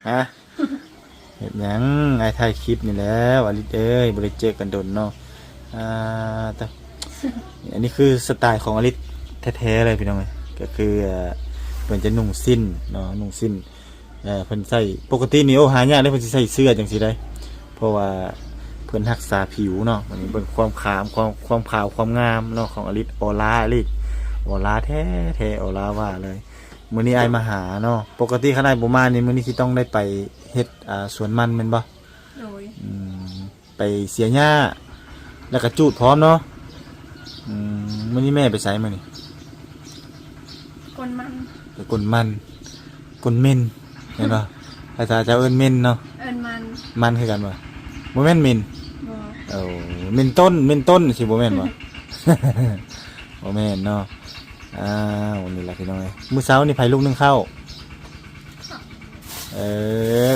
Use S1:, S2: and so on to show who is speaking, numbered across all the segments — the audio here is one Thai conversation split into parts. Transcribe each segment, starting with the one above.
S1: ฮะเห็นยังไอ้ถ่ายคลิปนี่แล้วอลิศเอ้ยบ่ได้เจอกันโดนเนาะแต่อันนี้คือสไตล์ของอลิศแท้ๆเลยพี่น้องเอ้ยก็คือเพิ่นจะนุ่งสิ้นเนาะนุ่งสิ้นเพิ่นใส่ปกตินี่โอ้หายากเลยเพิ่นสิใส่เสื้อจังซี่ได้เพราะว่าเพิ่นรักษาผิวเนาะมันเป็นความขาวความงามเนาะของอลิศออร่าอลิศออร่าแท้ๆออร่าว่าเลยมื้อนี้อ้ายมาหาเนาะปกติคันอ้ายบ่มานี่มื้อนี้สิต้องได้ไปเฮ็ดสวนมันแม่นบ่
S2: โดย
S1: ไปเสียหญ้าแล้วก็จูดพร้อมเนาะมื้อนี้แม่ไปไสมื้อนี้
S2: กนมัน
S1: ไปกลมันกลเม่นเห็นบ่ภาษาเจ้าเอิ้นเม่นเนาะ
S2: เอิ้น
S1: มันคือกันบ่บ่แม่นเม่น
S2: บ่
S1: เอ้าเม่นต้นสิบ่แม่นบ่ บ่แม่นเนาะนี่ล่ะพี่น้องเอ้ยมื้อเช้านี่ไผลูกนึงเข้า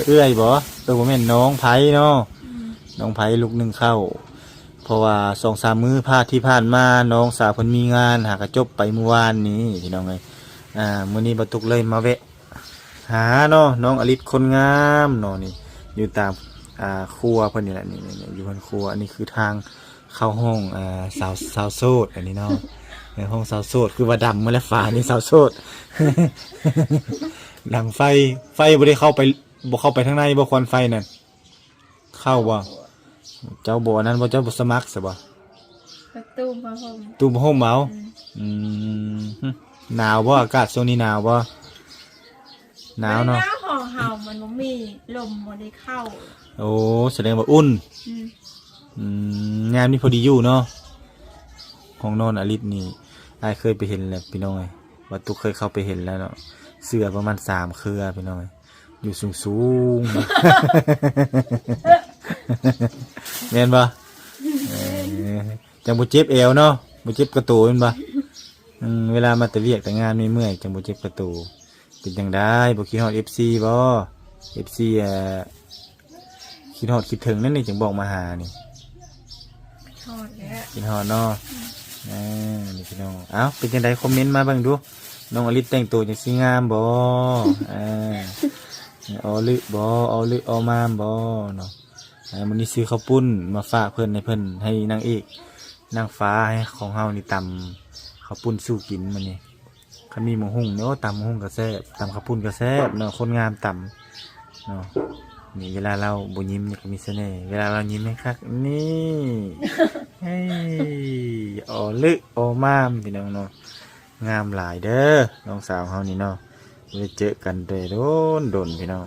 S1: เอื้อยบ่บ่แม่นน้องไผเนาะน้องไผลูกนึงเข้าเพราะว่า 2-3 มื้อที่ผ่านมาน้องสาวเพิ่นมีงานหากระจบไปเมื่อวานนี้พี่น้องเอ้ยมื้อนี้บ่ตุกเลยมาแวะหาเนาะน้องอลิศคนงามเนาะนี่อยู่ตามครัวเพิ่นนี่แหละนี่อยู่บนครัวอันนี้คือทางเข้าห้องสาวโสดอันนี้เนาะในห้องสาวโสดคือว่าดำมาแล้วฝานี่สาวโสด หลังไฟบ่ได้เข้าไปทางในบ่ควันไฟนั่นเข้าบ่เจ้าบ่นั้นบ่เจ้าบ่สมัครซะบ่
S2: ประตูมาห่ม
S1: ตู้บ่ห่มเอาหนาวบ่อากาศช่วงนี้หนาวบ่หนาวเนาะ
S2: หน้าห่อเห่ามันบ่มีลมบ่ได้เข้า
S1: โอ้แสดงว่าอุ่นงานนี้พอดีอยู่เนาะของนอนอลิศนี่อ้ายเคยไปเห็นแล้วพี่น้องเอ้ยว่าตุกเคยเข้าไปเห็นแล้วเนาะเสื้อประมาณ3เครือพี่น้องเอ้ยอยู่สูงๆแม่นบ่จังบ่เจ็บเอวเนาะบ่เจ็บกระตูแม่นบ่เวลามาแต่เวียกแต่งานไม่เมื่อยจังบ่เจ็บกระตูเป็นจังได๋บ่คิดฮอด FC บ่ FC คิดฮอดคิดถึงนั่นนี่จึงบอกมาหานี่
S2: ทอดแล้ว
S1: คิดฮอดเนาะนี่พี่น้องเอ้าเป็นจังได๋คอมเมนต์มาเบิ่งดูน้องอลิศแต่งตัวจังสิงามบ่เอาลึบ่เอาลึเอามามบ่เนาะมื้อนี้ซื้อข้าวปุ้นมาฝากเพิ่นให้เพิ่นให้นางเอกนางฟ้าให้ของเฮานี่ตำข้าวปุ้นสู้กินมื้อนี้คันมีหมูหุ้งเนาะตำหมูหุ้งก็แซ่บตำข้าวปุ้นก็แซ่บเนาะคนงามตำเนาะนี่เวลาเราบ่ยิ้มนี่ก็มีเสน่ห์เวลาเรายิ้มให้คักนี่เฮ้ยอ๋อลึอ๋อมามพี่น้องเนาะงามหลายเด้อน้องสาวเฮานี่เนาะได้เจอกันโดนพี่น้อง